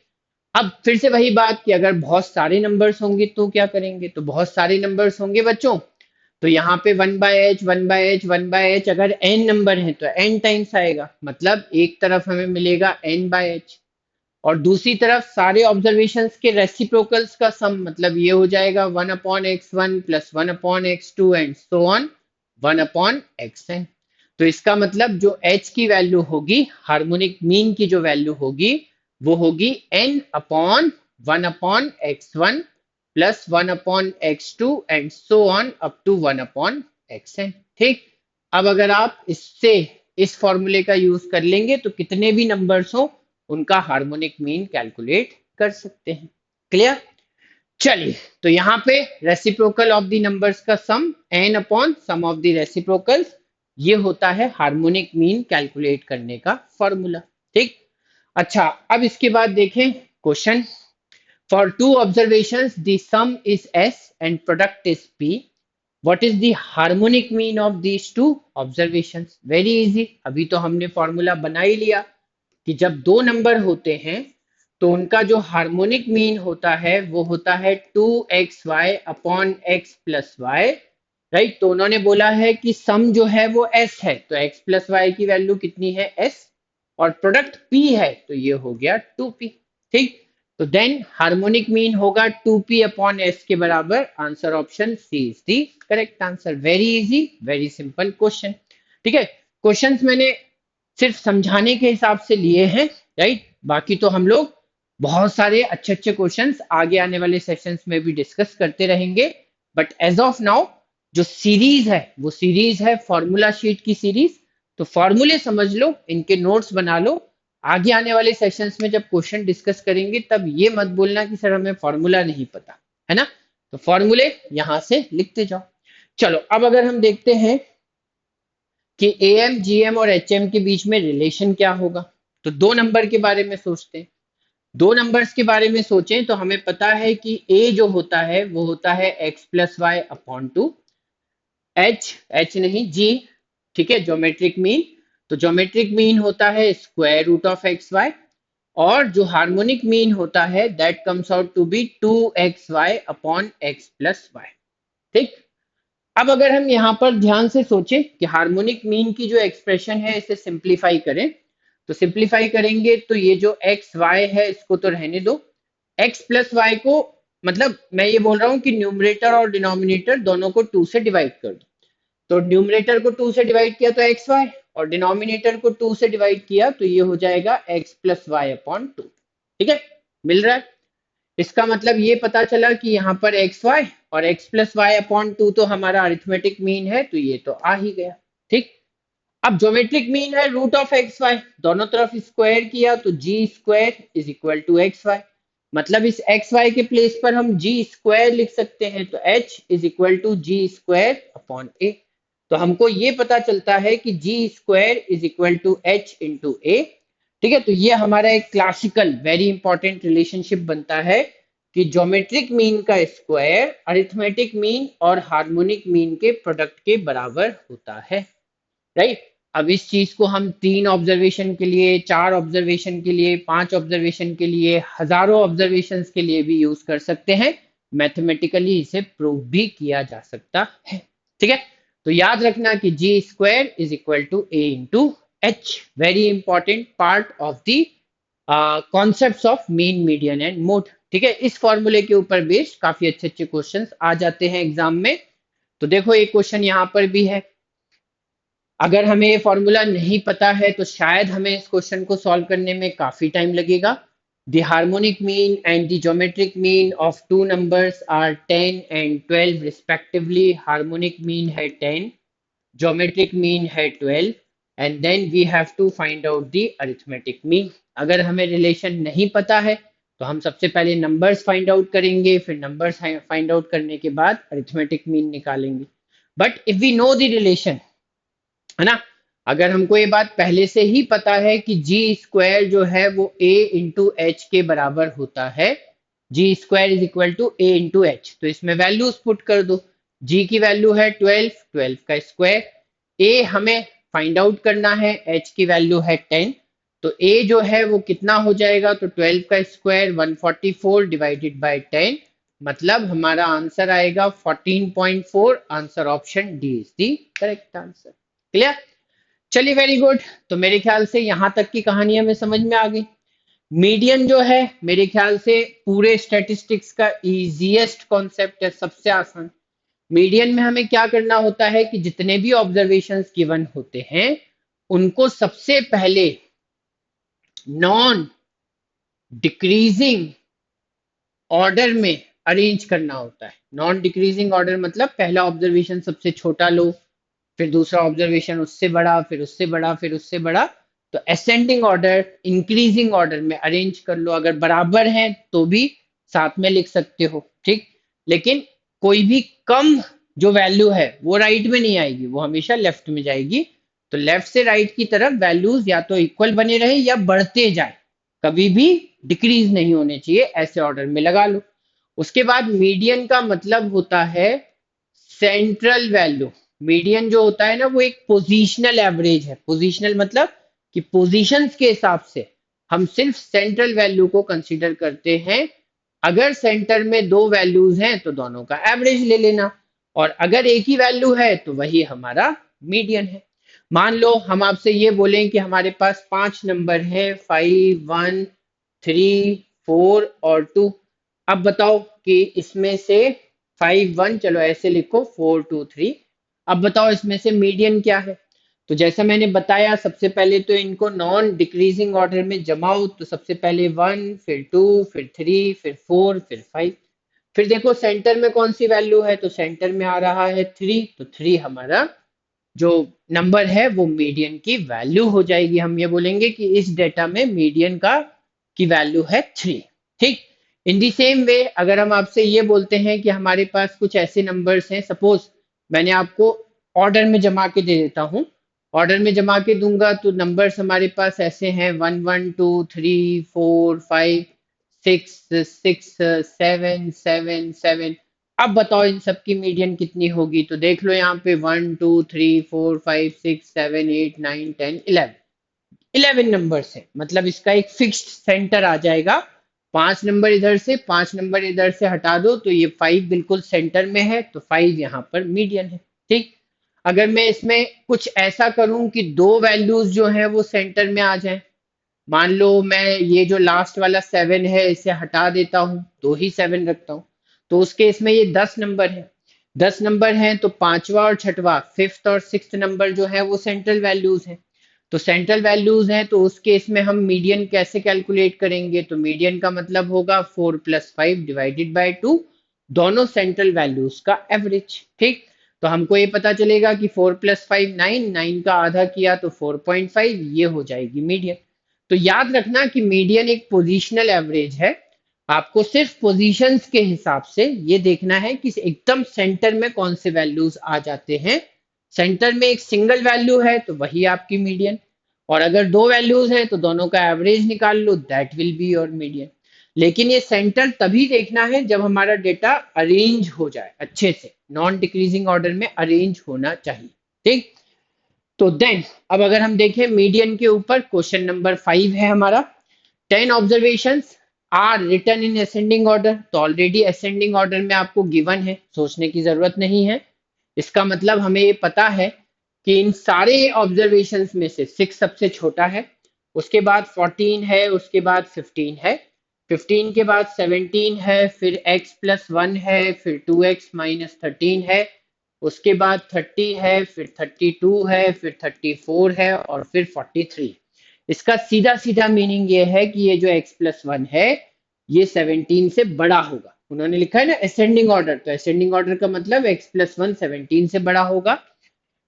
अब फिर से वही बात कि अगर बहुत सारे नंबर्स होंगे तो क्या करेंगे। तो बहुत सारे नंबर्स होंगे बच्चों, तो यहाँ पे 1/h 1/h 1/h, अगर n नंबर है तो n टाइम्स आएगा। मतलब एक तरफ हमें मिलेगा n/h, और दूसरी तरफ सारे ऑब्जर्वेशंस के रेसिप्रोकल्स का सम, मतलब ये हो जाएगा 1/x1 plus 1/x2 and so on 1/xn। तो इसका मतलब जो h की वैल्यू होगी, हार्मोनिक मीन की जो वैल्यू होगी, वो होगी n upon 1 upon x1 plus 1 upon x2 and so on up to 1 upon xn। ठीक, अब अगर आप इससे इस फॉर्मूले का यूज कर लेंगे तो कितने भी नंबर्स हो उनका हार्मोनिक मीन कैलकुलेट कर सकते हैं। क्लियर? चलिए, तो यहाँ पे रेसिप्रोकल ऑफ द नंबर्स का sum n upon sum of the reciprocals, ये होता है हार्मोनिक मीन कैलकुलेट करने का फॉर्मूला। ठीक, अच्छा, अब इसके बाद देखें question. For two observations the sum is s and product is p, what is the harmonic mean of these two observations? Very easy, अभी तो हमने फॉर्मूला बना ही लिया कि जब दो नंबर होते हैं तो उनका जो हार्मोनिक मीन होता है वो होता है 2xy upon x plus y. Right, तो उन्होंने बोला है कि सम जो है वो s है, तो x प्लस वाई की वैल्यू कितनी है? s, और प्रोडक्ट p है तो ये हो गया 2p। ठीक, तो देन हार्मोनिक मीन होगा 2p अपॉन s के बराबर। Answer option C is the correct answer. Very easy, very simple question. ठीक है, क्वेश्चंस मैंने सिर्फ समझाने के हिसाब से लिए हैं, राइट, बाकी तो हम लोग बहुत सारे अच्छे अच्छे क्वेश्चंस आगे आने वाले सेशंस में भी डिस्कस करते रहेंगे। बट एज ऑफ नाउ जो सीरीज है वो सीरीज है फॉर्मूला शीट की सीरीज। तो फॉर्मूले समझ लो, इनके नोट्स बना लो, आगे आने वाले सेशंस में जब क्वेश्चन डिस्कस करेंगे तब ये मत बोलना कि सर हमें फॉर्मूला नहीं पता, है ना? तो फॉर्मूले यहां से लिखते जाओ। चलो, अब अगर हम देखते हैं कि एम जीएम और एचएम के बीच में रिलेशन क्या होगा, तो दो नंबर के बारे में सोचते हैं। दो नंबर्स के बारे में सोचें तो हमें पता है कि ए जो होता है वो होता है x plus y upon two, H नहीं जी, ठीक है, ज्योमेट्रिक मीन। तो ज्योमेट्रिक मीन होता है square root of x y, और जो हार्मोनिक मीन होता है that comes out to be 2xy upon x plus y. ठीक, अब अगर हम यहाँ पर ध्यान से सोचें कि हार्मोनिक मीन की जो एक्सप्रेशन है इसे सिंप्लीफाई करें, तो सिंप्लीफाई करेंगे तो ये जो एक्स वाई है इसको तो रहने दो, एक्स प्लस वाई को, मतलब मैं ये बोल रहा हूँ कि न्यूमरेटर और डिनोमिनेटर दोनों को 2 से डिवाइड कर दो। तो न्यूमरेटर को 2 से डिवाइड किया तो एक्स वाई, और डिनोमिनेटर को 2 से डिवाइड किया तो ये हो जाएगा x plus y upon two. ठीक है, मिल रहा है? इसका मतलब ये पता चला कि यहाँ पर एक्स वाई और x plus y upon two तो हमारा अरिथमेटिक मीन है, तो ये तो आ ही गया। ठीक, अब ज्योमेट्रिक मीन है रूट ऑफ एक्स वाई, दोनों तरफ स्क्वायर किया तो G square is equal to X Y, मतलब इस एक्स वाई के प्लेस पर हम जी स्क्वायर लिख सकते हैं, तो H is equal to G square upon A. तो हमको ये पता चलता है कि G square is equal to H into A. ठीक है, तो ये हमारा एक क्लासिकल वेरी इंपॉर्टेंट रिलेशनशिप बनता है कि ज्योमेट्रिक मीन का स्क्वायर अरिथमेटिक मीन और हार्मोनिक मीन के प्रोडक्ट के बराबर होता है। राइट, अब इस चीज को हम 3 ऑब्जर्वेशन के लिए, 4 ऑब्जर्वेशन के लिए, 5 ऑब्जर्वेशन के लिए, हजारों ऑब्जर्वेशंस के लिए भी यूज कर सकते हैं। मैथमेटिकली इसे प्रूव भी किया जा सकता है। ठीक है, तो याद रखना कि G square is equal to A into H, very important part of the concept of mean, median and mode. ठीक है, इस फॉर्मूले के ऊपर बेस्ड काफी अच्छे अच्छे क्वेश्चंस आ जाते हैं एग्जाम में। तो देखो एक क्वेश्चन यहाँ पर भी है, अगर हमें ये फॉर्मूला नहीं पता है तो शायद हमें इस क्वेश्चन को सॉल्व करने में काफी टाइम लगेगा। The harmonic mean and the geometric mean of two numbers are 10 and 12 respectively. Harmonic mean है 10, ज्योमेट्रिक मीन है 12, and then we have to find out the arithmetic mean. अगर हमें रिलेशन नहीं पता है तो हम सबसे पहले नंबर्स फाइंड आउट करेंगे, फिर नंबर्स फाइंड आउट करने के बाद अरिथमेटिक मीन निकालेंगे। But if we know the relation, है ना, अगर हमको ये बात पहले से ही पता है कि जी स्क्वायर जो है वो ए इंटू एच के बराबर होता है, G square is equal to A into H, तो इसमें वैल्यूज पुट कर दो। जी की वैल्यू है 12, 12 का स्क्वायर, ए हमें फाइंड आउट करना है, एच की वैल्यू है 10, तो ए जो है वो कितना हो जाएगा, तो 12 का स्क्वायर 144 डिवाइडेड बाय 10, मतलब हमारा आंसर आएगा 14.4। Answer option D is the correct answer. Clear? चलिए, वेरी गुड। तो मेरे ख्याल से यहां तक की कहानी हमें समझ में आ गई। मीडियन जो है मेरे ख्याल से पूरे स्टैटिस्टिक्स का इजीएस्ट कॉन्सेप्ट है, सबसे आसान। मीडियन में हमें क्या करना होता है कि जितने भी ऑब्जर्वेशंस गिवन होते हैं उनको सबसे पहले नॉन डिक्रीजिंग ऑर्डर में अरेंज करना होता है। नॉन डिक्रीजिंग ऑर्डर मतलब पहला ऑब्जर्वेशन सबसे छोटा लो, फिर दूसरा ऑब्जर्वेशन उससे बड़ा, फिर उससे बड़ा, फिर उससे बड़ा। तो असेंडिंग ऑर्डर इंक्रीजिंग ऑर्डर में अरेंज कर लो। अगर बराबर हैं तो भी साथ में लिख सकते हो, ठीक। लेकिन कोई भी कम जो वैल्यू है वो राइट में नहीं आएगी, वो हमेशा लेफ्ट में जाएगी। तो लेफ्ट से राइट की तरफ वैल्यूज या तो इक्वल बने रहे या बढ़ते जाए, कभी भी डिक्रीज नहीं होने चाहिए, ऐसे ऑर्डर में लगा लो। उसके बाद मीडियन का मतलब होता है सेंट्रल वैल्यू। मीडियन जो होता है ना वो एक पोजीशनल एवरेज है। पोजीशनल मतलब कि पोजीशंस के हिसाब से हम सिर्फ सेंट्रल वैल्यू को कंसीडर करते हैं। अगर सेंटर में दो वैल्यूज हैं तो दोनों का एवरेज ले लेना, और अगर एक ही वैल्यू है तो वही हमारा मीडियन है। मान लो हम आपसे ये बोलें कि हमारे पास 5 नंबर है, 5, 1, 3, 4 और 2। अब बताओ कि इसमें से 5, 1, चलो ऐसे लिखो, 4, 2, 3। अब बताओ इसमें से मीडियन क्या है। तो जैसा मैंने बताया, सबसे पहले तो इनको नॉन डिक्रीजिंग ऑर्डर में जमाओ। तो सबसे पहले 1, फिर 2, फिर 3, फिर 4, फिर 5। फिर देखो सेंटर में कौन सी वैल्यू है, तो सेंटर में आ रहा है 3। तो 3 हमारा जो नंबर है वो मीडियन की वैल्यू हो जाएगी। हम ये बोलेंगे कि इस डेटा में मीडियन का की वैल्यू है 3, ठीक। इन दी सेम वे अगर हम आपसे ये बोलते हैं कि हमारे पास कुछ ऐसे नंबर्स हैं, सपोज मैंने आपको ऑर्डर में जमा के दे देता हूँ। ऑर्डर में जमा के दूंगा तो नंबर्स हमारे पास ऐसे हैं, 1, 1, 2, 3, 4, 5, 6, 6, 7, 7, 7। अब बताओ इन सब की मीडियन कितनी होगी। तो देख लो यहाँ पे 1, 2, 3, 4, 5, 6, 7, 8, 9, 10, 11। 11 नंबर्स है, मतलब इसका एक फिक्स्ड सेंटर आ जाएगा। 5 नंबर इधर से, 5 नंबर इधर से हटा दो तो ये 5 बिल्कुल सेंटर में है, तो 5 यहाँ पर मीडियन है, ठीक। अगर मैं इसमें कुछ ऐसा करूं कि दो वैल्यूज जो है वो सेंटर में आ जाएं, मान लो मैं ये जो लास्ट वाला 7 है इसे हटा देता हूँ, दो ही 7 रखता हूँ, तो उस केस में ये 10 नंबर है। 10 नंबर हैं तो पांचवा और छठवा, फिफ्थ और सिक्स्थ नंबर जो है वो सेंट्रल वैल्यूज हैं। तो सेंट्रल वैल्यूज हैं तो उस केस में हम मीडियन कैसे कैलकुलेट करेंगे। तो मीडियन का मतलब होगा 4 + 5 ÷ 2, दोनों सेंट्रल वैल्यूज का एवरेज, ठीक। तो हमको ये पता चलेगा कि 4 + 5 9, 9 का आधा किया तो 4.5, ये हो जाएगी मीडियन। तो याद रखना कि मीडियन एक पोजीशनल एवरेज है। आपको सिर्फ पोजीशंस के हिसाब से ये देखना है कि एकदम सेंटर में कौन से वैल्यूज आ जाते हैं। सेंटर में एक सिंगल वैल्यू है तो वही आपकी मीडियन, और अगर दो वैल्यूज हैं तो दोनों का एवरेज निकाल लो, that will be your median. लेकिन ये सेंटर तभी देखना है जब हमारा डेटा अरेंज हो जाए अच्छे से, नॉन डिक्रीजिंग ऑर्डर में अरेंज होना चाहिए, ठीक। तो देन अब अगर हम देखें मीडियन के ऊपर, क्वेश्चन नंबर 5 है हमारा। 10 observations are written in ascending order. तो ऑलरेडी असेंडिंग ऑर्डर में आपको गिवन है, सोचने की जरूरत नहीं है। इसका मतलब हमें ये पता है कि इन सारे ऑब्जर्वेशंस में से 6 सबसे छोटा है, उसके बाद 14 है, उसके बाद 15 है, 15 के बाद 17 है, फिर x + 1 है, फिर 2x - 13 है, उसके बाद 30 है, फिर 32 है, फिर 34 है और फिर 43। इसका सीधा सीधा मीनिंग ये है कि ये जो x + 1 है ये 17 से बड़ा होगा। उन्होंने लिखा है ना असेंडिंग ऑर्डर, तो असेंडिंग ऑर्डर का मतलब x + 1 17 से बड़ा होगा,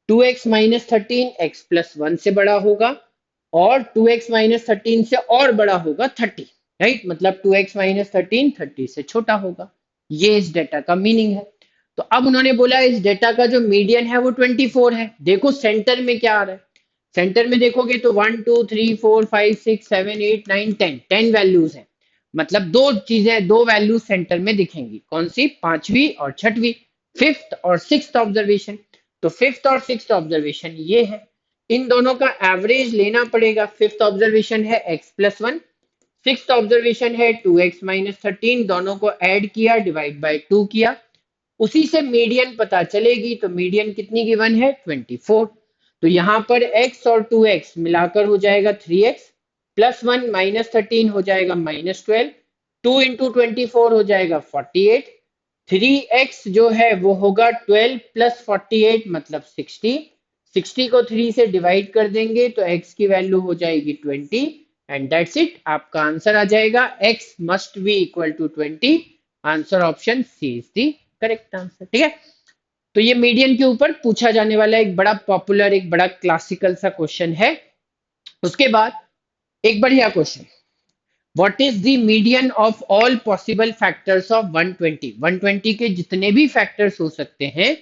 2x - 13 x + 1 से बड़ा होगा, और 2x - 13 से और बड़ा होगा 30, राइट। मतलब 2x - 13 30 से छोटा होगा। ये इस डेटा का मीनिंग है। तो अब उन्होंने बोला इस डेटा का जो मीडियन है वो 24 है। देखो सेंटर में क्या आ रहा है, सेंटर में देखोगे तो 1, 2, 3, 4, 5, 6, 7, 8, 9, 10, 10 वैल्यूज हैं। मतलब दो चीजें, दो वैल्यूज सेंटर में दिखेंगी, कौन सी, पांचवी और छठवीं, फिफ्थ और सिक्स्थ ऑब्जर्वेशन। तो फिफ्थ और सिक्स्थ ऑब्जर्वेशन ये है, इन दोनों का एवरेज लेना पड़ेगा। फिफ्थ ऑब्जर्वेशन है x + 1, सिक्स्थ ऑब्जर्वेशन है 2x - 13, दोनों को ऐड किया, ÷ 2 किया, उसी से मीडियन पता चलेगी। तो मीडियन कितनी गिवन है, 24। तो यहाँ पर x और 2x मिलाकर हो जाएगा 3x, +1 - 13 हो जाएगा -12, 2 × 24 हो जाएगा 48, 3x जो है वो होगा 12 प्लस 48 मतलब 60। 60 को 3 से डिवाइड कर देंगे तो x की वैल्यू हो जाएगी 20 एंड दैट्स इट। आपका आंसर आ जाएगा x must be equal to 20। Answer option C is the correct answer. ठीक है, तो ये मीडियन के ऊपर पूछा जाने वाला एक बड़ा पॉपुलर, एक बड़ा क्लासिकल सा क्वेश्चन है। उसके बाद एक बढ़िया question, what is the median of all possible factors of 120? 120 के जितने भी फैक्टर्स हो सकते हैं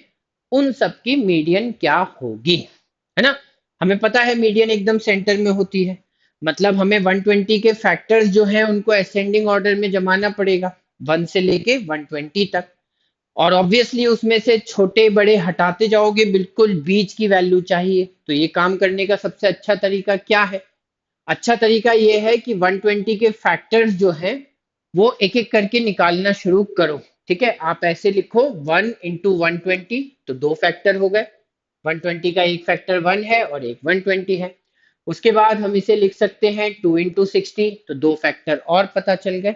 उन सब की मीडियन क्या होगी, है ना। हमें पता है मीडियन एकदम सेंटर में होती है, मतलब हमें 120 के फैक्टर्स जो हैं उनको असेंडिंग ऑर्डर में जमाना पड़ेगा 1 से लेके 120 तक, और ऑब्वियसली उसमें से छोटे बड़े हटाते जाओगे, बिल्कुल बीच की वैल्यू चाहिए। तो ये काम करने का सबसे अच्छा तरीका क्या है? अच्छा तरीका ये है कि 120 के फैक्टर्स जो हैं वो एक एक करके निकालना शुरू करो। ठीक है, आप ऐसे लिखो 1 इंटू 120, तो दो फैक्टर हो गए। 120 का एक फैक्टर 1 है और एक 120 है। उसके बाद हम इसे लिख सकते हैं 2 इंटू 60, तो दो फैक्टर और पता चल गए।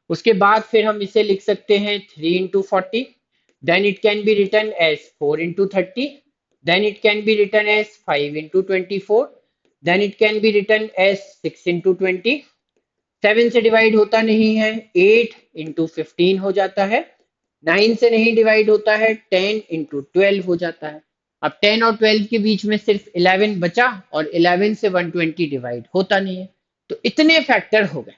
उसके बाद फिर हम इसे लिख सकते हैं 3 into 40, then it can be written as 4 into 30, then it can be written as 5 into 24, then it can be written as 6 into 20। 7 से डिवाइड होता नहीं है, 8 इंटू 15 हो जाता है। 9 से नहीं डिवाइड होता है, 10 इंटू 12 हो जाता है। अब 10 और 12 के बीच में सिर्फ 11 बचा और 11 से 120 डिवाइड होता नहीं है। तो इतने फैक्टर हो गए।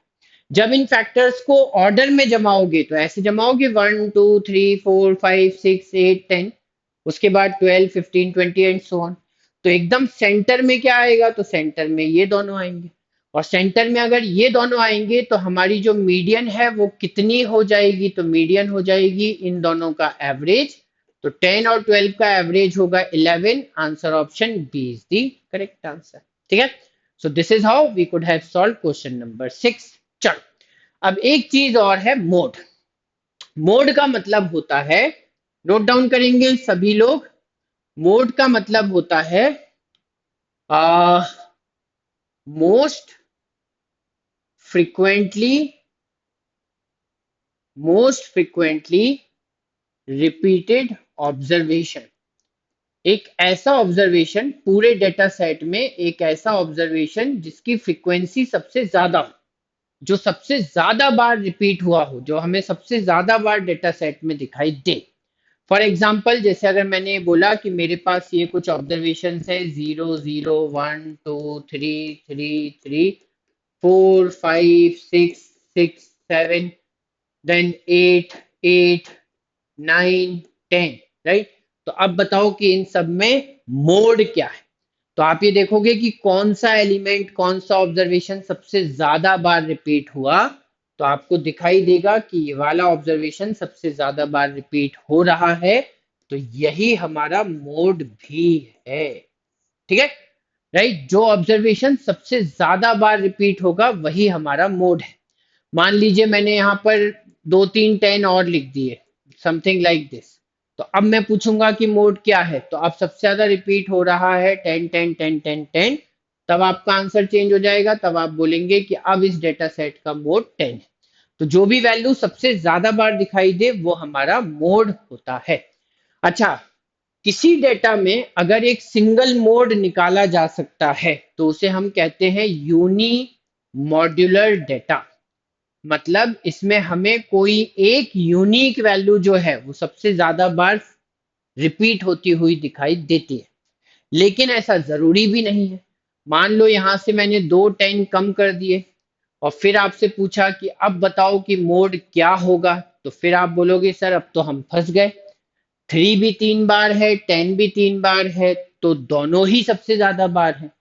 जब इन फैक्टर्स को ऑर्डर में जमाओगे तो ऐसे जमाओगे 1 2 3 4 5 6 8 10, उसके बाद 12 15 20 एंड सो ऑन। तो एकदम सेंटर में क्या आएगा? तो सेंटर में ये दोनों आएंगे, और सेंटर में अगर ये दोनों आएंगे तो हमारी जो मीडियन है वो कितनी हो जाएगी? तो मीडियन हो जाएगी इन दोनों का एवरेज। तो 10 और 12 का एवरेज होगा 11। Answer option B is the correct answer. ठीक है, so this is how we could have solve question number 6। चलो, अब एक चीज और है, मोड। मोड का मतलब होता है, नोट डाउन करेंगे सभी लोग, मोड का मतलब होता है मोस्ट फ्रिक्वेंटली रिपीटेड ऑब्जर्वेशन। एक ऐसा ऑब्जर्वेशन पूरे डेटा सेट में, एक ऐसा ऑब्जर्वेशन जिसकी फ्रीक्वेंसी सबसे ज्यादा हो, जो सबसे ज्यादा बार रिपीट हुआ हो, जो हमें सबसे ज्यादा बार डेटा सेट में दिखाई दे। फॉर एग्जाम्पल, जैसे अगर मैंने बोला कि मेरे पास ये कुछ ऑब्जर्वेशन है 0 0 1 2 3 3 4 5 6 6 7, देन 8 8 9 10, राइट। तो अब बताओ कि इन सब में मोड क्या है? तो आप ये देखोगे कि कौन सा एलिमेंट, कौन सा ऑब्जर्वेशन सबसे ज्यादा बार रिपीट हुआ, तो आपको दिखाई देगा कि ये वाला ऑब्जर्वेशन सबसे ज्यादा बार रिपीट हो रहा है, तो यही हमारा मोड भी है। ठीक है, राइट, जो ऑब्जर्वेशन सबसे ज्यादा बार रिपीट होगा वही हमारा मोड है। मान लीजिए मैंने यहाँ पर दो तीन 10 और लिख दिए, समथिंग लाइक दिस। तो अब मैं पूछूंगा कि मोड क्या है, तो अब सबसे ज्यादा रिपीट हो रहा है 10 10 10 10 10, तब आपका आंसर चेंज हो जाएगा। तब आप बोलेंगे कि अब इस डेटा सेट का मोड 10 है। तो जो भी वैल्यू सबसे ज्यादा बार दिखाई दे वो हमारा मोड होता है। अच्छा, किसी डेटा में अगर एक सिंगल मोड निकाला जा सकता है तो उसे हम कहते हैं यूनी मॉड्यूलर डेटा। मतलब इसमें हमें कोई एक यूनिक वैल्यू जो है वो सबसे ज्यादा बार रिपीट होती हुई दिखाई देती है। लेकिन ऐसा जरूरी भी नहीं है। मान लो यहां से मैंने दो 10 कम कर दिए और फिर आपसे पूछा कि अब बताओ कि मोड क्या होगा, तो फिर आप बोलोगे सर अब तो हम फंस गए। 3 भी 3 बार है, 10 भी 3 बार है, तो दोनों ही सबसे ज्यादा बार है।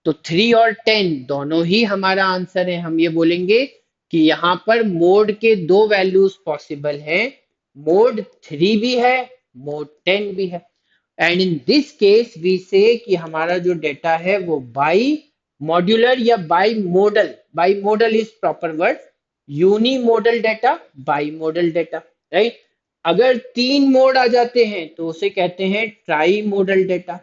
तो 3 और 10 दोनों ही हमारा आंसर है। हम ये बोलेंगे कि यहाँ पर मोड के दो वैल्यूज पॉसिबल हैं, मोड 3 भी है, मोड 10 भी है। And in this case we say कि हमारा जो डेटा है वो बाई मॉड्यूलर या bimodal, bimodal is proper word, unimodal data, bimodal data, right. अगर तीन मोड आ जाते हैं तो उसे कहते हैं ट्राई मॉडल डेटा,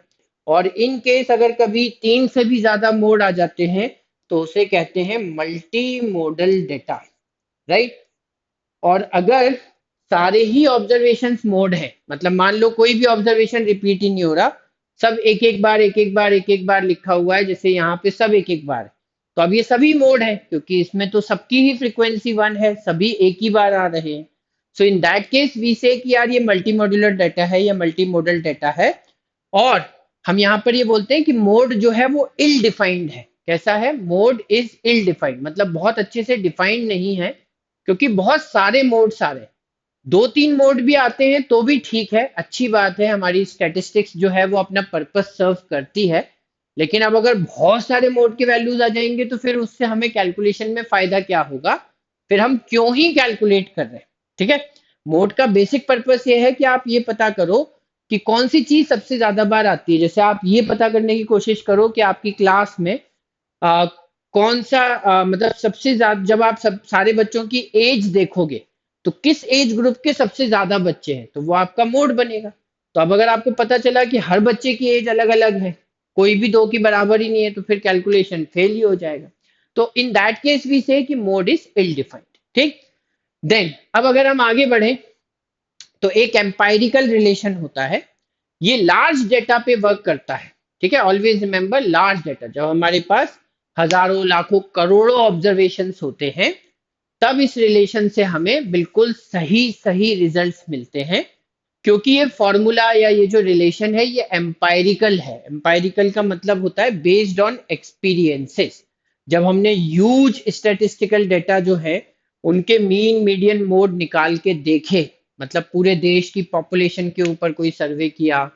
और इन केस अगर कभी तीन से भी ज्यादा मोड आ जाते हैं तो उसे कहते हैं मल्टी मॉडल डेटा, राइट। और अगर सारे ही ऑब्जर्वेशंस मोड है, मतलब मान लो कोई भी ऑब्जर्वेशन रिपीट ही नहीं हो रहा, सब एक एक बार एक एक बार एक एक बार लिखा हुआ है, जैसे यहाँ पे सब एक एक बार है। तो अब ये सभी मोड है, क्योंकि इसमें तो सबकी ही फ्रीक्वेंसी वन है, सभी एक ही बार आ रहे हैं। सो in that case we say कि यार ये मल्टी मॉड्यूलर डाटा है या मल्टी मॉडल डाटा है। और हम यहाँ पर ये बोलते हैं कि मोड जो है वो इल डिफाइंड है। कैसा है? मोड इज इल डिफाइंड, मतलब बहुत अच्छे से डिफाइंड नहीं है, क्योंकि बहुत सारे मोड्स आ रहे हैं। दो तीन मोड भी आते हैं तो भी ठीक है, अच्छी बात है, हमारी स्टैटिस्टिक्स जो है वो अपना पर्पस सर्व करती है। लेकिन अब अगर बहुत सारे मोड के वैल्यूज आ जाएंगे तो फिर उससे हमें कैलकुलेशन में फायदा क्या होगा, फिर हम क्यों ही कैलकुलेट कर रहे हैं। ठीक है, मोड का बेसिक पर्पस ये है कि आप ये पता करो कि कौन सी चीज सबसे ज्यादा बार आती है। जैसे आप ये पता करने की कोशिश करो कि आपकी क्लास में आ, कौन सा मतलब सबसे ज्यादा, जब आप सब सारे बच्चों की एज देखोगे तो किस एज ग्रुप के सबसे ज्यादा बच्चे हैं, तो वो आपका मोड बनेगा। तो अब अगर आपको पता चला कि हर बच्चे की एज अलग अलग है, कोई भी दो की बराबर ही नहीं है, तो फिर कैलकुलेशन फेल ही हो जाएगा। तो in that case we say कि मोड इज इल डिफाइंड। ठीक, देन अब अगर हम आगे बढ़े तो एक एम्पायरिकल रिलेशन होता है, ये लार्ज डेटा पे वर्क करता है। ठीक है, ऑलवेज रिमेंबर लार्ज डेटा, जब हमारे पास हजारों लाखों करोड़ों ऑब्जर्वेशंस होते हैं तब इस रिलेशन से हमें बिल्कुल सही सही रिजल्ट्स मिलते हैं। क्योंकि ये फॉर्मूला या ये जो रिलेशन है ये एम्पायरिकल है। एम्पायरिकल का मतलब होता है बेस्ड ऑन एक्सपीरियंसेस। जब हमने ह्यूज स्टैटिस्टिकल डेटा जो है उनके मीन मीडियन मोड निकाल के देखे, मतलब पूरे देश की पॉपुलेशन के ऊपर कोई सर्वे किया,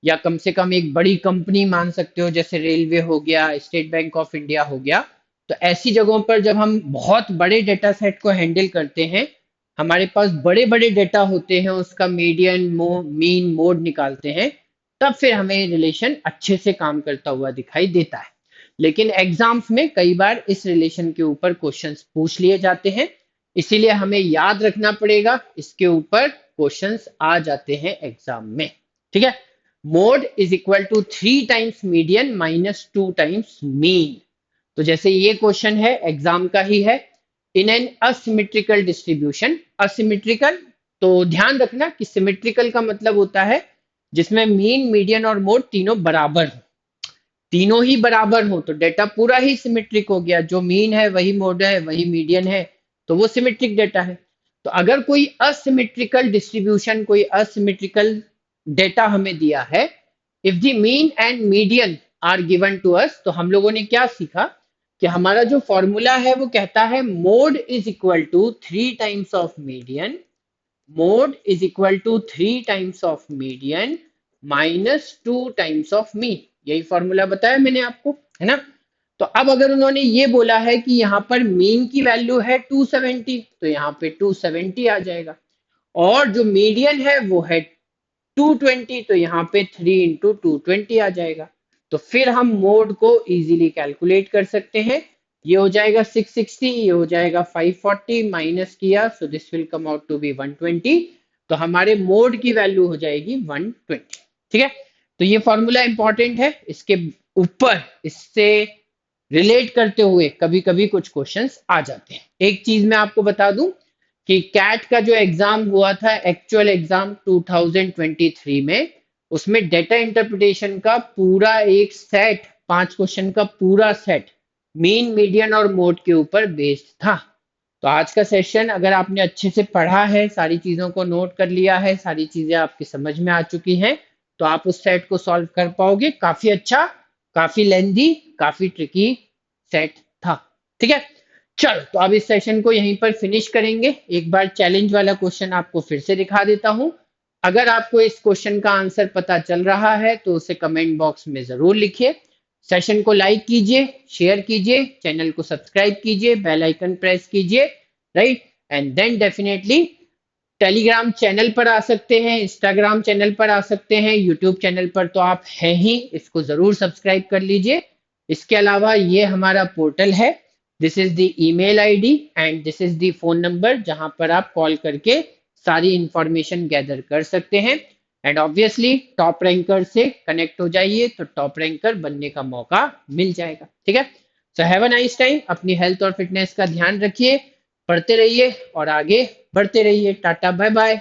या कम से कम एक बड़ी कंपनी मान सकते हो जैसे रेलवे हो गया, स्टेट बैंक ऑफ इंडिया हो गया, तो ऐसी जगहों पर जब हम बहुत बड़े डेटा सेट को हैंडल करते हैं, हमारे पास बड़े बड़े डेटा होते हैं, उसका मीडियन मीन मोड निकालते हैं, तब फिर हमें रिलेशन अच्छे से काम करता हुआ दिखाई देता है। लेकिन एग्जाम्स में कई बार इस रिलेशन के ऊपर क्वेश्चंस पूछ लिए जाते हैं, इसीलिए हमें याद रखना पड़ेगा, इसके ऊपर क्वेश्चंस आ जाते हैं एग्जाम में। ठीक है, mode is equal to 3 times median minus 2 times mean. तो जैसे ये क्वेश्चन है एग्जाम का ही है, in an asymmetrical distribution. Asymmetrical, तो ध्यान रखना कि सिमेट्रिकल का मतलब होता है जिसमें मीन मीडियन और मोड तीनों बराबर हो। तीनों ही बराबर हो तो डेटा पूरा ही सिमेट्रिक हो गया, जो मीन है वही मोड है वही मीडियन है, तो वो सिमेट्रिक डेटा है। तो अगर कोई असिमेट्रिकल डिस्ट्रीब्यूशन, कोई असिमेट्रिकल डेटा हमें दिया है, if the mean and median are given to us, तो हम लोगों ने क्या सीखा कि हमारा जो फॉर्मूला है वो कहता है mode is equal to 3 times of median, mode is equal to 3 times of median minus 2 times of mean. यही फॉर्मूला बताया मैंने आपको, है ना। तो अब अगर उन्होंने ये बोला है कि यहाँ पर मीन की वैल्यू है 270, तो यहाँ पे 270 आ जाएगा, और जो मीडियन है वो है 220, तो यहाँ पे 3 इंटू 220 आ जाएगा। तो फिर हम मोड को इजीली कैलकुलेट कर सकते हैं। ये हो जाएगा 660, ये हो जाएगा 540, माइनस किया so this will come out to be 120, तो हमारे मोड की वैल्यू हो जाएगी 120। ठीक है, तो ये फॉर्मूला इंपॉर्टेंट है, इसके ऊपर इससे रिलेट करते हुए कभी कभी कुछ क्वेश्चंस आ जाते हैं। एक चीज मैं आपको बता दूं कि कैट का जो एग्जाम हुआ था, एक्चुअल एग्जाम 2023 में, उसमें डेटा इंटरप्रिटेशन का पूरा एक सेट, 5 क्वेश्चन का पूरा सेट मीन मीडियन और मोड के ऊपर बेस्ड था। तो आज का सेशन अगर आपने अच्छे से पढ़ा है, सारी चीजों को नोट कर लिया है, सारी चीजें आपकी समझ में आ चुकी हैं, तो आप उस सेट को सॉल्व कर पाओगे। काफी अच्छा, काफी लेंदी, काफी ट्रिकी सेट था। ठीक है, चलो तो अब इस सेशन को यहीं पर फिनिश करेंगे। एक बार चैलेंज वाला क्वेश्चन आपको फिर से दिखा देता हूं। अगर आपको इस क्वेश्चन का आंसर पता चल रहा है तो उसे कमेंट बॉक्स में जरूर लिखिए। सेशन को लाइक कीजिए, शेयर कीजिए, चैनल को सब्सक्राइब कीजिए, बेल आइकन प्रेस कीजिए, right. And then definitely Telegram channel पर आ सकते हैं, इंस्टाग्राम चैनल पर आ सकते हैं, यूट्यूब चैनल पर तो आप हैं ही, इसको जरूर सब्सक्राइब कर लीजिए। इसके अलावा ये हमारा पोर्टल है, this is the email ID and this is the phone number, जहां पर आप कॉल करके सारी इंफॉर्मेशन गैदर कर सकते हैं। एंड ऑब्वियसली टॉप रैंकर से कनेक्ट हो जाइए तो टॉप रैंकर बनने का मौका मिल जाएगा। ठीक है, so have a nice time, अपनी हेल्थ और फिटनेस का ध्यान रखिए। पढ़ते रहिए और आगे बढ़ते रहिए। Tata bye bye.